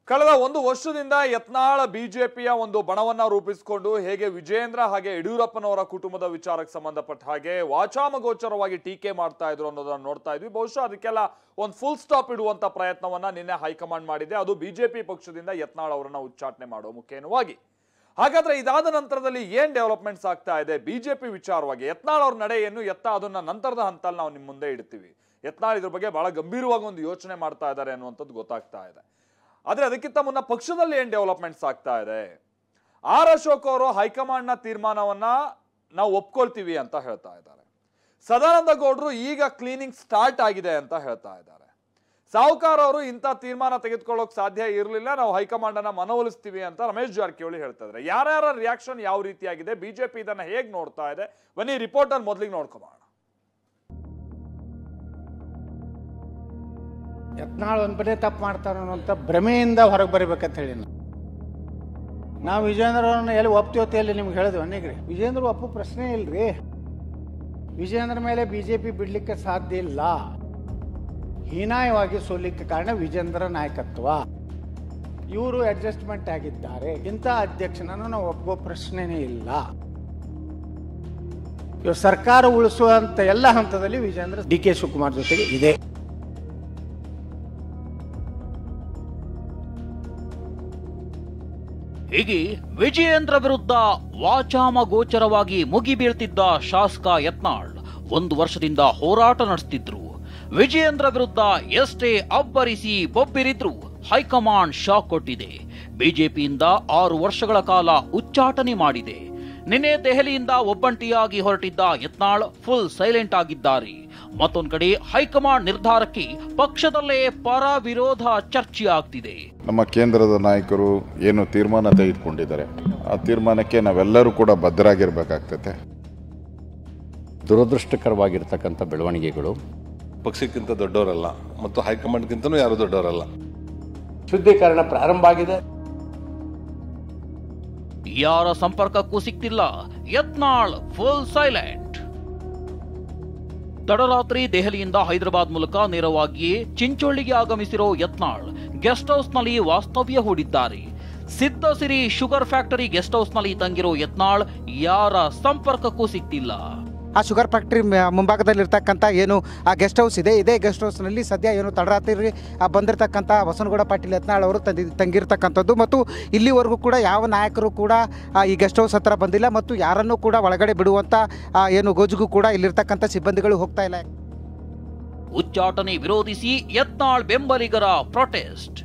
ಕಳೆದ ಒಂದು ವರ್ಷದಿಂದ ಯತ್ನಾಳ್ ಬಿಜೆಪಿಯ ಒಂದು ಬಣವನ್ನ ರೂಪಿಸಿಕೊಂಡು ಹೇಗೆ ವಿಜಯೇಂದ್ರ ಹಾಗೆ ಯಡಿಯೂರಪ್ಪನವರ ಕುಟುಂಬದ ವಿಚಾರಕ್ಕೆ ಸಂಬಂಧಪಟ್ಟ ಹಾಗೆ ವಾಚಾಮಗೋಚರವಾಗಿ ಟೀಕೆ ಮಾಡ್ತಾ ಇದ್ರು ಅನ್ನೋದನ್ನ ನೋಡ್ತಾ ಇದ್ವಿ. ಬಹುಶಃ ಅದಕ್ಕೆಲ್ಲ ಒಂದು ಫುಲ್ ಸ್ಟಾಪ್ ಇಡುವಂತ ಪ್ರಯತ್ನವನ್ನ ನಿನ್ನೆ ಹೈಕಮಾಂಡ್ ಮಾಡಿದೆ. ಅದು ಬಿಜೆಪಿ ಪಕ್ಷದಿಂದ ಯತ್ನಾಳ್ ಅವರನ್ನ ಉಚ್ಚಾಟನೆ ಮಾಡುವ ಮುಖೇನವಾಗಿ. ಹಾಗಾದ್ರೆ ಇದಾದ ನಂತರದಲ್ಲಿ ಏನ್ ಡೆವಲಪ್ಮೆಂಟ್ಸ್ ಆಗ್ತಾ ಇದೆ ಬಿಜೆಪಿ ವಿಚಾರವಾಗಿ, ಯತ್ನಾಳ್ ಅವ್ರ ನಡೆ ಏನು ಅದನ್ನ ನಂತರದ ಹಂತಲ್ಲಿ ನಾವು ನಿಮ್ ಮುಂದೆ ಇಡ್ತೀವಿ. ಯತ್ನಾಳ್ ಇದ್ರ ಬಗ್ಗೆ ಬಹಳ ಗಂಭೀರವಾಗಿ ಒಂದು ಯೋಚನೆ ಮಾಡ್ತಾ ಇದ್ದಾರೆ ಅನ್ನುವಂಥದ್ದು ಗೊತ್ತಾಗ್ತಾ ಇದೆ. ಆದ್ರೆ ಅದಕ್ಕಿಂತ ಮುನ್ನ ಪಕ್ಷದಲ್ಲಿ ಏನ್ ಡೆವಲಪ್ಮೆಂಟ್ಸ್ ಆಗ್ತಾ ಇದೆ? ಆರ್ ಅಶೋಕ್ ಅವರು ಹೈಕಮಾಂಡ್ ನ ತೀರ್ಮಾನವನ್ನ ನಾವು ಒಪ್ಕೊಳ್ತೀವಿ ಅಂತ ಹೇಳ್ತಾ ಇದ್ದಾರೆ. ಸದಾನಂದ ಗೌಡರು ಈಗ ಕ್ಲೀನಿಂಗ್ ಸ್ಟಾರ್ಟ್ ಆಗಿದೆ ಅಂತ ಹೇಳ್ತಾ ಇದ್ದಾರೆ. ಸಾಹುಕಾರ್ ಅವರು ಇಂಥ ತೀರ್ಮಾನ ತೆಗೆದುಕೊಳ್ಳೋಕೆ ಸಾಧ್ಯ ಇರಲಿಲ್ಲ, ನಾವು ಹೈಕಮಾಂಡ್ ಅನ್ನ ಮನವೊಲಿಸ್ತೀವಿ ಅಂತ ರಮೇಶ್ ಜಾರಕಿಹೊಳಿ ಹೇಳ್ತಾ ಇದ್ದಾರೆ. ಯಾರ್ಯಾರ ರಿಯಾಕ್ಷನ್ ಯಾವ ರೀತಿಯಾಗಿದೆ, ಬಿಜೆಪಿ ಇದನ್ನ ಹೇಗೆ ನೋಡ್ತಾ ಇದೆ, ಬನ್ನಿ ರಿಪೋರ್ಟರ್ ಮೊದಲಿಗೆ ನೋಡ್ಕೊಂಬೋಣ. ಯತ್ನಾಳ್ ಒಂದ್ಬರೇ ತಪ್ಪು ಮಾಡ್ತಾರ ಅನ್ನೋಂಥ ಭ್ರಮೆಯಿಂದ ಹೊರಗೆ ಬರಬೇಕಂತ ಹೇಳಿ ನಾವು ವಿಜಯೇಂದ್ರ ಅವ್ರನ್ನ ಎಲ್ಲಿ ಒಪ್ತೀವತ್ತೆ ಎಲ್ಲಿ ನಿಮ್ಗೆ ಹೇಳಿದ್ವಿ ಅನ್ನಿಗ್ರಿ. ವಿಜಯೇಂದ್ರ ಒಪ್ಪು ಪ್ರಶ್ನೆ ಇಲ್ರಿ. ವಿಜಯೇಂದ್ರ ಮೇಲೆ ಬಿಜೆಪಿ ಬಿಡ್ಲಿಕ್ಕೆ ಸಾಧ್ಯ ಇಲ್ಲ. ಹೀನಾಯವಾಗಿ ಸೋಲಿಕ್ಕೆ ಕಾರಣ ವಿಜಯೇಂದ್ರ ನಾಯಕತ್ವ. ಇವರು ಅಡ್ಜಸ್ಟ್ಮೆಂಟ್ ಆಗಿದ್ದಾರೆ. ಇಂಥ ಅಧ್ಯಕ್ಷನನ್ನು ನಾವು ಒಪ್ಪೋ ಪ್ರಶ್ನೆನೇ ಇಲ್ಲ. ಇವರು ಸರ್ಕಾರ ಉಳಿಸುವಂತ ಎಲ್ಲ ಹಂತದಲ್ಲಿ ವಿಜಯೇಂದ್ರ ಡಿ ಕೆ ಶಿವಕುಮಾರ್ ಜೊತೆಗೆ ಇದೆ. ಹೀಗೆ ವಿಜಯೇಂದ್ರ ವಿರುದ್ಧ ವಾಚಾಮಗೋಚರವಾಗಿ ಮುಗಿಬೀಳ್ತಿದ್ದ ಶಾಸಕ ಯತ್ನಾಳ್ ಒಂದು ವರ್ಷದಿಂದ ಹೋರಾಟ ನಡೆಸುತ್ತಿದ್ರು. ವಿಜಯೇಂದ್ರ ವಿರುದ್ಧ ಎಷ್ಟೇ ಅಬ್ಬರಿಸಿ ಬೊಬ್ಬಿರಿದ್ರು ಹೈಕಮಾಂಡ್ ಶಾಕ್ ಕೊಟ್ಟಿದೆ. ಬಿಜೆಪಿಯಿಂದ 6 ವರ್ಷಗಳ ಕಾಲ ಉಚ್ಚಾಟನೆ ಮಾಡಿದೆ. ನಿನ್ನೆ ದೆಹಲಿಯಿಂದ ಒಬ್ಬಂಟಿಯಾಗಿ ಹೊರಟಿದ್ದ ಯತ್ನಾಳ್ ಫುಲ್ ಸೈಲೆಂಟ್ ಆಗಿದ್ದಾರೆ. ಮತ್ತೊಂದು ಕಡೆ ಹೈಕಮಾಂಡ್ ನಿರ್ಧಾರಕ್ಕೆ ಪಕ್ಷದಲ್ಲೇ ಪರ ವಿರೋಧ ಚರ್ಚೆ ಆಗ್ತಿದೆ. ನಮ್ಮ ಕೇಂದ್ರದ ನಾಯಕರು ಏನು ತೀರ್ಮಾನ ತೆಗೆದುಕೊಂಡಿದ್ದಾರೆ ಆ ತೀರ್ಮಾನಕ್ಕೆ ನಾವೆಲ್ಲರೂ ಕೂಡ ಬದ್ಧರಾಗಿರ್ಬೇಕಾಗ್ತದೆ. ದುರದೃಷ್ಟಕರವಾಗಿರ್ತಕ್ಕಂಥ ಬೆಳವಣಿಗೆಗಳು. ಪಕ್ಷಕ್ಕಿಂತ ದೊಡ್ಡವರಲ್ಲ ಮತ್ತು ಹೈಕಮಾಂಡ್ಗಿಂತನೂ ಯಾರು ದೊಡ್ಡವರಲ್ಲ. ಶುದ್ಧೀಕರಣ ಪ್ರಾರಂಭ ಆಗಿದೆ. ಯಾರ ಸಂಪರ್ಕಕ್ಕೂ ಸಿಕ್ತಿಲ್ಲ. Yatnal full silent. ತಡರಾತ್ರಿ ದೆಹಲಿಯಿಂದ ಹೈದರಾಬಾದ್ ಮೂಲಕ ನೇರವಾಗಿಯೇ ಚಿಂಚೋಳಿಗೆ ಆಗಮಿಸಿರೋ ಯತ್ನಾಳ್ ಗೆಸ್ಟ್ ಹೌಸ್ ನಲ್ಲಿ ವಾಸ್ತವ್ಯ ಹೂಡಿದ್ದಾರೆ. ಸಿದ್ದಸಿರಿ ಶುಗರ್ ಫ್ಯಾಕ್ಟರಿ ಗೆಸ್ಟ್ ಹೌಸ್ ನಲ್ಲಿ ತಂಗಿರೋ ಯತ್ನಾಳ್ ಯಾರ ಸಂಪರ್ಕಕ್ಕೂ ಸಿಕ್ತಿಲ್ಲ. ಆ ಶುಗರ್ ಫ್ಯಾಕ್ಟ್ರಿ ಮುಂಭಾಗದಲ್ಲಿ ಇರ್ತಕ್ಕಂಥ ಏನು ಆ ಗೆಸ್ಟ್ ಹೌಸ್ ಇದೆ, ಇದೇ ಗೆಸ್ಟ್ ಹೌಸ್ನಲ್ಲಿ ಸದ್ಯ ಏನು ತಡರಾತ್ರಿ ಬಂದಿರತಕ್ಕಂಥ ಬಸವನಗೌಡ ಪಾಟೀಲ್ ಯತ್ನಾಳ್ ಅವರು ತಂಗಿರ್ತಕ್ಕಂಥದ್ದು. ಮತ್ತು ಇಲ್ಲಿವರೆಗೂ ಕೂಡ ಯಾವ ನಾಯಕರು ಕೂಡ ಈ ಗೆಸ್ಟ್ ಹೌಸ್ ಹತ್ರ ಬಂದಿಲ್ಲ ಮತ್ತು ಯಾರನ್ನೂ ಕೂಡ ಒಳಗಡೆ ಬಿಡುವಂಥ ಏನು ಗೋಜಿಗೂ ಕೂಡ ಇಲ್ಲಿರ್ತಕ್ಕಂಥ ಸಿಬ್ಬಂದಿಗಳು ಹೋಗ್ತಾ ಇಲ್ಲ. ಉಚ್ಚಾಟನೆ ವಿರೋಧಿಸಿ ಯತ್ನಾಳ್ ಬೆಂಬಲಿಗರ ಪ್ರೊಟೆಸ್ಟ್.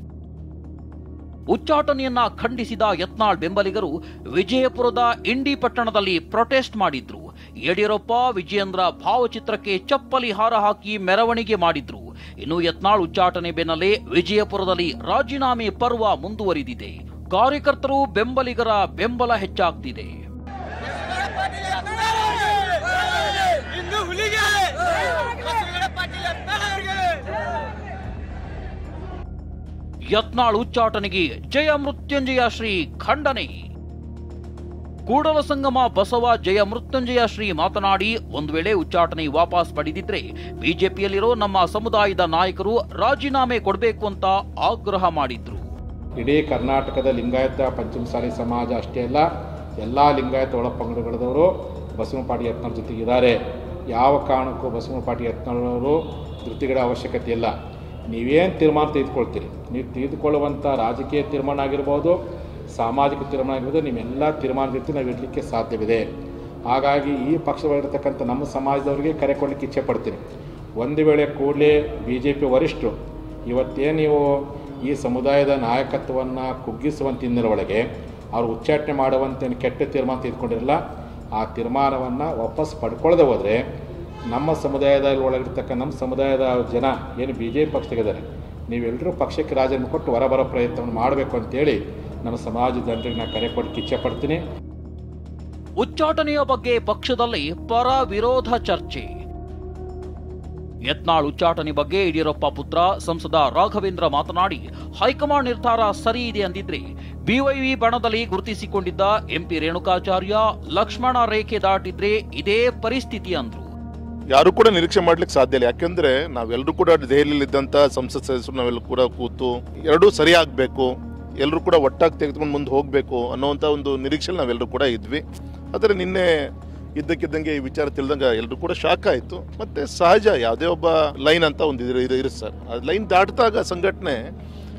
ಉಚ್ಚಾಟನೆಯನ್ನ ಖಂಡಿಸಿದ ಯತ್ನಾಳ್ ಬೆಂಬಲಿಗರು ವಿಜಯಪುರದ ಇಂಡಿ ಪಟ್ಟಣದಲ್ಲಿ ಪ್ರೊಟೆಸ್ಟ್ ಮಾಡಿದ್ರು. ಯಡಿಯೂರಪ್ಪ ವಿಜಯೇಂದ್ರ ಭಾವಚಿತ್ರಕ್ಕೆ ಚಪ್ಪಲಿ ಹಾರ ಹಾಕಿ ಮೆರವಣಿಗೆ ಮಾಡಿದ್ರು. ಇನ್ನು ಯತ್ನಾಳ್ ಉಚ್ಚಾಟನೆ ಬೆನ್ನಲ್ಲೇ ವಿಜಯಪುರದಲ್ಲಿ ರಾಜೀನಾಮೆ ಪರ್ವ ಮುಂದುವರಿದಿದೆ. ಕಾರ್ಯಕರ್ತರು ಬೆಂಬಲಿಗರ ಬೆಂಬಲ ಹೆಚ್ಚಾಗ್ತಿದೆ. ಯತ್ನಾಳ್ ಉಚ್ಚಾಟನೆಗೆ ಜಯ ಮೃತ್ಯುಂಜಯ ಶ್ರೀ ಖಂಡನೆ. ಕೂಡಲ ಸಂಗಮ ಬಸವ ಜಯ ಮೃತ್ಯುಂಜಯ ಶ್ರೀ ಮಾತನಾಡಿ, ಒಂದು ವೇಳೆ ಉಚ್ಚಾಟನೆ ವಾಪಸ್ ಪಡೆದಿದ್ರೆ ಬಿಜೆಪಿಯಲ್ಲಿರೋ ನಮ್ಮ ಸಮುದಾಯದ ನಾಯಕರು ರಾಜೀನಾಮೆ ಕೊಡಬೇಕು ಅಂತ ಆಗ್ರಹ ಮಾಡಿದ್ರು. ಇಡೀ ಕರ್ನಾಟಕದ ಲಿಂಗಾಯತ ಪಂಚಮಸಾಲಿ ಸಮಾಜ ಅಷ್ಟೇ ಅಲ್ಲ, ಎಲ್ಲ ಲಿಂಗಾಯತ ಒಳಪಂಗಡಗಳದವರು ಬಸವನಪಾಟಿ ಯತ್ನಾಳ್ ಜೊತೆಗಿದ್ದಾರೆ. ಯಾವ ಕಾರಣಕ್ಕೂ ಬಸವನಪಾಟಿ ಯತ್ನಾಳ್ ಅವರು ಧೃತಿಗಡ ಅವಶ್ಯಕತೆ ಇಲ್ಲ. ನೀವೇನು ತೀರ್ಮಾನ ತೆಗೆದುಕೊಳ್ತೀರಿ, ನೀವು ತೆಗೆದುಕೊಳ್ಳುವಂಥ ರಾಜಕೀಯ ತೀರ್ಮಾನ ಆಗಿರ್ಬೋದು, ಸಾಮಾಜಿಕ ತೀರ್ಮಾನ ಆಗಿರ್ಬೋದು, ನಿಮ್ಮೆಲ್ಲ ತೀರ್ಮಾನ ಜೊತೆ ನಾವು ಇಡಲಿಕ್ಕೆ ಸಾಧ್ಯವಿದೆ. ಹಾಗಾಗಿ ಈ ಪಕ್ಷದಲ್ಲಿರ್ತಕ್ಕಂಥ ನಮ್ಮ ಸಮಾಜದವರಿಗೆ ಕರೆ ಕೊಡಲಿಕ್ಕೆ ಇಚ್ಛೆ ಪಡ್ತೀನಿ. ಒಂದು ವೇಳೆ ಕೂಡಲೇ ಬಿ ಜೆ ಪಿ ವರಿಷ್ಠರು ಇವತ್ತೇನು ನೀವು ಈ ಸಮುದಾಯದ ನಾಯಕತ್ವವನ್ನು ಕುಗ್ಗಿಸುವಂಥ ಹಿನ್ನೆಲೆಯೊಳಗೆ ಅವರು ಉಚ್ಚಾಟನೆ ಮಾಡುವಂಥ ಕೆಟ್ಟ ತೀರ್ಮಾನ ತೆಗೆದುಕೊಂಡಿರಲ್ಲ, ಆ ತೀರ್ಮಾನವನ್ನು ವಾಪಸ್ ಪಡ್ಕೊಳ್ಳದೆ ಹೋದರೆ ನಮ್ಮ ಸಮುದಾಯದಲ್ಲಿ ಒಳಗಿರ್ತಕ್ಕ ನಮ್ಮ ಸಮುದಾಯದ ಜನ ಏನು ಬಿ ಜೆ ಪಿ ಪಕ್ಷದಾಗಿದ್ದಾರೆ, ನೀವೆಲ್ಲರೂ ಪಕ್ಷಕ್ಕೆ ರಾಜೀನಾಮೆ ಕೊಟ್ಟು ಹೊರಬರೋ ಪ್ರಯತ್ನವನ್ನು ಮಾಡಬೇಕು ಅಂತೇಳಿ ನಮ್ಮ ಸಮಾಜದ ಜನರಿಗೆ ನಾನು ಕರೆ ಕೊಡಲಿಕ್ಕೆ ಇಚ್ಛೆ ಪಡ್ತೀನಿ. ಉಚ್ಚಾಟನೆಯ ಬಗ್ಗೆ ಪಕ್ಷದಲ್ಲಿ ಪರ ವಿರೋಧ ಚರ್ಚೆ. ಯತ್ನಾಳ್ ಉಚ್ಚಾಟನೆ ಬಗ್ಗೆ ಯಡಿಯೂರಪ್ಪ ಪುತ್ರ ಸಂಸದ ರಾಘವೇಂದ್ರ ಮಾತನಾಡಿ, ಹೈಕಮಾಂಡ್ ನಿರ್ಧಾರ ಸರಿ ಇದೆ ಅಂದಿದ್ರೆ ಬಿವೈವಿ ಬಣದಲ್ಲಿ ಗುರುತಿಸಿಕೊಂಡಿದ್ದ ಎಂಪಿ ರೇಣುಕಾಚಾರ್ಯ ಲಕ್ಷ್ಮಣ ರೇಖೆ ದಾಟಿದ್ರೆ ಇದೇ ಪರಿಸ್ಥಿತಿ ಅಂದ್ರು. ಯಾರು ಕೂಡ ನಿರೀಕ್ಷೆ ಮಾಡ್ಲಿಕ್ಕೆ ಸಾಧ್ಯ ಇಲ್ಲ. ಯಾಕೆಂದ್ರೆ ನಾವೆಲ್ಲರೂ ಕೂಡ ದೆಹಲಿಯಲ್ಲಿ ಇದ್ದಂತ ಸಂಸತ್ ಸದಸ್ಯರು ನಾವೆಲ್ಲರೂ ಕೂಡ ಕೂತು ಎರಡೂ ಸರಿ ಆಗ್ಬೇಕು, ಎಲ್ಲರೂ ಕೂಡ ಒಟ್ಟಾಗಿ ತೆಗೆದುಕೊಂಡು ಮುಂದೆ ಹೋಗಬೇಕು ಅನ್ನೋವಂಥ ಒಂದು ನಿರೀಕ್ಷೆಯಲ್ಲಿ ನಾವೆಲ್ಲರೂ ಕೂಡ ಇದ್ವಿ. ಆದರೆ ನಿನ್ನೆ ಇದ್ದಕ್ಕಿದ್ದಂಗೆ ಈ ವಿಚಾರ ತಿಳಿದಂಗೆ ಎಲ್ಲರೂ ಕೂಡ ಶಾಕ್ ಆಯಿತು. ಮತ್ತು ಸಹಜ, ಯಾವುದೇ ಒಬ್ಬ ಲೈನ್ ಅಂತ ಒಂದು ಇರುತ್ತೆ ಸರ್. ಆ ಲೈನ್ ದಾಟಿದಾಗ ಸಂಘಟನೆ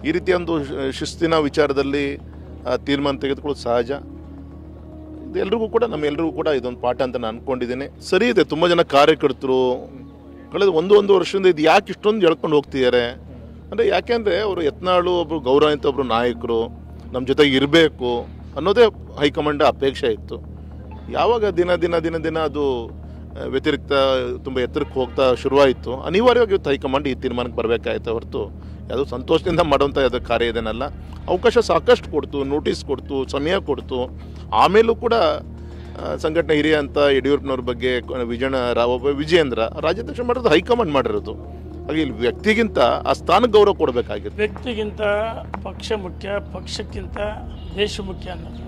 ಈ ರೀತಿಯ ಒಂದು ಶಿಸ್ತಿನ ವಿಚಾರದಲ್ಲಿ ತೀರ್ಮಾನ ತೆಗೆದುಕೊಳ್ಳೋದು ಸಹಜ. ಎಲ್ರಿಗೂ ಕೂಡ ನಮ್ಮೆಲ್ಲರಿಗೂ ಕೂಡ ಇದೊಂದು ಪಾಠ ಅಂತ ನಾನು ಅಂದ್ಕೊಂಡಿದ್ದೀನಿ. ಸರಿ ಇದೆ, ತುಂಬ ಜನ ಕಾರ್ಯಕರ್ತರು ಕಳೆದ ಒಂದು ವರ್ಷದಿಂದ ಇದು ಯಾಕೆ ಇಷ್ಟೊಂದು ಎಳ್ಕೊಂಡು ಹೋಗ್ತಿದ್ದಾರೆ ಅಂದರೆ, ಯಾಕೆಂದರೆ ಅವರು ಯತ್ನಾಳು ಒಬ್ಬರು ಗೌರವಾನ್ವಿತ ಒಬ್ಬರು ನಾಯಕರು ನಮ್ಮ ಜೊತೆಗೆ ಇರಬೇಕು ಅನ್ನೋದೇ ಹೈಕಮಾಂಡ್ ಅಪೇಕ್ಷೆ ಇತ್ತು. ಯಾವಾಗ ದಿನ ಅದು ವ್ಯತಿರಿಕ್ತ ತುಂಬ ಎತ್ತರಕ್ಕೆ ಹೋಗ್ತಾ ಶುರುವಾಯಿತು, ಅನಿವಾರ್ಯವಾಗಿ ಇವತ್ತು ಹೈಕಮಾಂಡ್ ಈ ತೀರ್ಮಾನಕ್ಕೆ ಬರಬೇಕಾಯ್ತು ಹೊರತು ಯಾವುದೋ ಸಂತೋಷದಿಂದ ಮಾಡೋಂಥ ಯಾವುದೋ ಕಾರ್ಯ ಇದೇನಲ್ಲ. ಅವಕಾಶ ಸಾಕಷ್ಟು ಕೊಡ್ತು, ನೋಟಿಸ್ ಕೊಡ್ತು, ಸಮಯ ಕೊಡ್ತು. ಆಮೇಲೂ ಕೂಡ ಸಂಘಟನೆ ಹಿರಿಯ ಅಂತ ಯಡಿಯೂರಪ್ಪನವ್ರ ಬಗ್ಗೆ ವಿಜಯೇಂದ್ರ ರಾಜ್ಯಾಧ್ಯಕ್ಷ ಮಾಡೋದು ಹೈಕಮಾಂಡ್ ಮಾಡಿರೋದು. ಹಾಗೆ ಇಲ್ಲಿ ವ್ಯಕ್ತಿಗಿಂತ ಆ ಸ್ಥಾನಕ್ಕೆ ಗೌರವ ಕೊಡಬೇಕಾಗಿತ್ತು. ವ್ಯಕ್ತಿಗಿಂತ ಪಕ್ಷ ಮುಖ್ಯ, ಪಕ್ಷಕ್ಕಿಂತ ದೇಶ ಮುಖ್ಯ ಅನ್ನೋದು.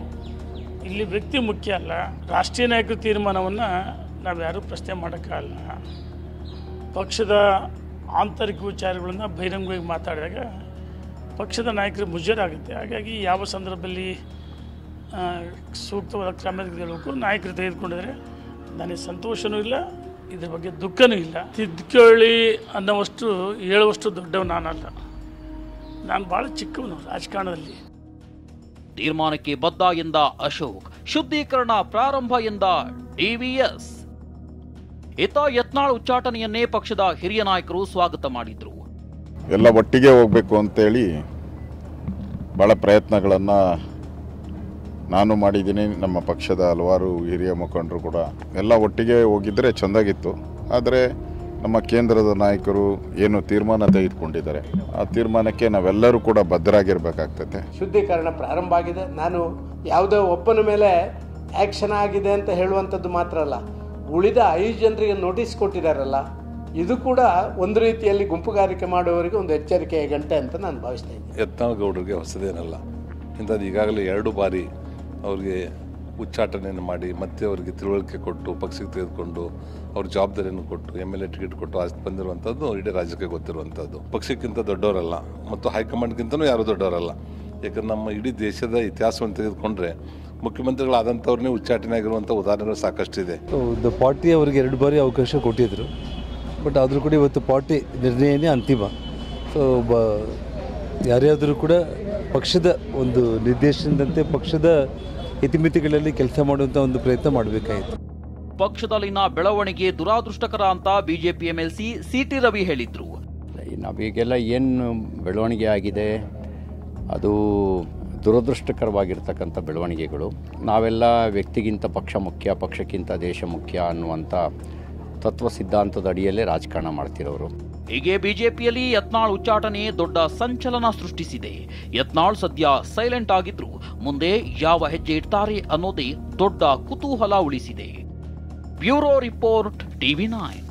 ಇಲ್ಲಿ ವ್ಯಕ್ತಿ ಮುಖ್ಯ ಅಲ್ಲ. ರಾಷ್ಟ್ರೀಯ ನಾಯಕರ ತೀರ್ಮಾನವನ್ನು ನಾವು ಯಾರೂ ಪ್ರಶ್ನೆ ಮಾಡೋಕ್ಕಾಗಲ್ಲ. ಪಕ್ಷದ ಆಂತರಿಕ ವಿಚಾರಗಳನ್ನು ಬಹಿರಂಗವಾಗಿ ಮಾತಾಡಿದಾಗ ಪಕ್ಷದ ನಾಯಕರು ಮುಜರಾಗುತ್ತೆ. ಹಾಗಾಗಿ ಯಾವ ಸಂದರ್ಭದಲ್ಲಿ ಸೂಕ್ತವಾದ ಕ್ರಮ ತೆಗೆದುಕೊಳ್ಳಬೇಕು ನಾಯಕರು ತೆಗೆದುಕೊಂಡಿದ್ರೆ ನನಗೆ ಸಂತೋಷವೂ ಇಲ್ಲ, ಇದ್ರ ಬಗ್ಗೆ ದುಃಖನೂ ಇಲ್ಲ. ತಿದ್ದುಕೊಳ್ಳಿ ಅನ್ನೋವಷ್ಟು ಹೇಳುವಷ್ಟು ದೊಡ್ಡವ ನಾನಲ್ಲ. ನಾನು ಭಾಳ ಚಿಕ್ಕವನು ರಾಜಕಾರಣದಲ್ಲಿ. ತೀರ್ಮಾನಕ್ಕೆ ಬದ್ಧ ಎಂದ ಅಶೋಕ್, ಶುದ್ಧೀಕರಣ ಪ್ರಾರಂಭ ಎಂದ ಡಿವಿಎಸ್. ಇತ್ತ ಯತ್ನಾಳ್ ಉಚ್ಚಾಟನೆಯನ್ನೇ ಪಕ್ಷದ ಹಿರಿಯ ನಾಯಕರು ಸ್ವಾಗತ ಮಾಡಿದ್ರು. ಎಲ್ಲ ಒಟ್ಟಿಗೆ ಹೋಗಬೇಕು ಅಂತೇಳಿ ಭಾಳ ಪ್ರಯತ್ನಗಳನ್ನು ನಾನು ಮಾಡಿದ್ದೀನಿ. ನಮ್ಮ ಪಕ್ಷದ ಹಲವಾರು ಹಿರಿಯ ಮುಖಂಡರು ಕೂಡ ಎಲ್ಲ ಒಟ್ಟಿಗೆ ಹೋಗಿದ್ದರೆ ಚೆಂದಾಗಿತ್ತು. ಆದರೆ ನಮ್ಮ ಕೇಂದ್ರದ ನಾಯಕರು ಏನು ತೀರ್ಮಾನ ತೆಗೆದುಕೊಂಡಿದ್ದಾರೆ ಆ ತೀರ್ಮಾನಕ್ಕೆ ನಾವೆಲ್ಲರೂ ಕೂಡ ಬದ್ಧರಾಗಿರ್ಬೇಕಾಗ್ತದೆ. ಶುದ್ಧೀಕರಣ ಪ್ರಾರಂಭ ಆಗಿದೆ. ನಾನು ಯಾವುದೋ ಒಬ್ಬನ ಮೇಲೆ ಆ್ಯಕ್ಷನ್ ಆಗಿದೆ ಅಂತ ಹೇಳುವಂಥದ್ದು ಮಾತ್ರ ಅಲ್ಲ, ಉಳಿದ 5 ಜನರಿಗೆ ನೋಟಿಸ್ ಕೊಟ್ಟಿದ್ದಾರಲ್ಲ, ಇದು ಕೂಡ ಒಂದು ರೀತಿಯಲ್ಲಿ ಗುಂಪುಗಾರಿಕೆ ಮಾಡುವವರಿಗೆ ಒಂದು ಎಚ್ಚರಿಕೆಯ ಗಂಟೆ ಅಂತ ನಾನು ಭಾವಿಸ್ತಾ ಇದ್ದೀನಿ. ಯತ್ನಾಳ್ ಗೌಡರಿಗೆ ಹೊಸದೇನಲ್ಲ. ಇಂಥದ್ದು ಈಗಾಗಲೇ 2 ಬಾರಿ ಅವ್ರಿಗೆ ಉಚ್ಚಾಟನೆಯನ್ನು ಮಾಡಿ ಮತ್ತೆ ಅವರಿಗೆ ತಿಳುವಳಿಕೆ ಕೊಟ್ಟು ಪಕ್ಷಕ್ಕೆ ತೆಗೆದುಕೊಂಡು ಅವ್ರ ಜವಾಬ್ದಾರಿಯನ್ನು ಕೊಟ್ಟು MLA ಟಿಕೆಟ್ ಕೊಟ್ಟು ಬಂದಿರುವಂಥದ್ದು ಇಡೀ ರಾಜ್ಯಕ್ಕೆ ಗೊತ್ತಿರುವಂಥದ್ದು. ಪಕ್ಷಕ್ಕಿಂತ ದೊಡ್ಡವರಲ್ಲ ಮತ್ತು ಹೈಕಮಾಂಡ್ಗಿಂತನೂ ಯಾರೂ ದೊಡ್ಡವರಲ್ಲ. ಯಾಕಂದ್ರೆ ನಮ್ಮ ಇಡೀ ದೇಶದ ಇತಿಹಾಸವನ್ನು ತೆಗೆದುಕೊಂಡ್ರೆ ಮುಖ್ಯಮಂತ್ರಿಗಳಾದಂಥವ್ರನ್ನೇ ಉಚ್ಚಾಟನೆ ಆಗಿರುವಂಥ ಉದಾಹರಣೆಗಳು ಸಾಕಷ್ಟಿದೆ. ಪಾರ್ಟಿ ಅವರಿಗೆ 2 ಬಾರಿ ಅವಕಾಶ ಕೊಟ್ಟಿದ್ದರು. ಬಟ್ ಆದರೂ ಕೂಡ ಇವತ್ತು ಪಾರ್ಟಿ ನಿರ್ಣಯನೇ ಅಂತಿಮ. ಸೊ ಯಾರ್ಯಾದರೂ ಕೂಡ ಪಕ್ಷದ ಒಂದು ನಿರ್ದೇಶನದಂತೆ ಪಕ್ಷದ ಇತಿಮಿತಿಗಳಲ್ಲಿ ಕೆಲಸ ಮಾಡುವಂಥ ಒಂದು ಪ್ರಯತ್ನ ಮಾಡಬೇಕಾಯಿತು. ಪಕ್ಷದಲ್ಲಿನ ಬೆಳವಣಿಗೆ ದುರಾದೃಷ್ಟಕರ ಅಂತ ಬಿಜೆಪಿ MLC CT ರವಿ ಹೇಳಿದ್ರು. ನಾವೀಗೆಲ್ಲ ಏನು ಬೆಳವಣಿಗೆ ಆಗಿದೆ ಅದು ದುರದೃಷ್ಟಕರವಾಗಿರ್ತಕ್ಕಂಥ ಬೆಳವಣಿಗೆಗಳು. ನಾವೆಲ್ಲ ವ್ಯಕ್ತಿಗಿಂತ ಪಕ್ಷ ಮುಖ್ಯ, ಪಕ್ಷಕ್ಕಿಂತ ದೇಶ ಮುಖ್ಯ ಅನ್ನುವಂಥ ತತ್ವ ಸಿದ್ಧಾಂತದ ಅಡಿಯಲ್ಲೇ ರಾಜಕಾರಣ ಮಾಡ್ತಿರೋರು. ಹೀಗೆ ಬಿಜೆಪಿಯಲ್ಲಿ ಯತ್ನಾಳ್ ಉಚ್ಚಾಟನೆ ದೊಡ್ಡ ಸಂಚಲನ ಸೃಷ್ಟಿಸಿದೆ. ಯತ್ನಾಳ್ ಸದ್ಯ ಸೈಲೆಂಟ್ ಆಗಿದ್ರು, ಮುಂದೆ ಯಾವ ಹೆಜ್ಜೆ ಇಡ್ತಾರೆ ಅನ್ನೋದೇ ದೊಡ್ಡ ಕುತೂಹಲ ಉಳಿಸಿದೆ. Bureau report TV9.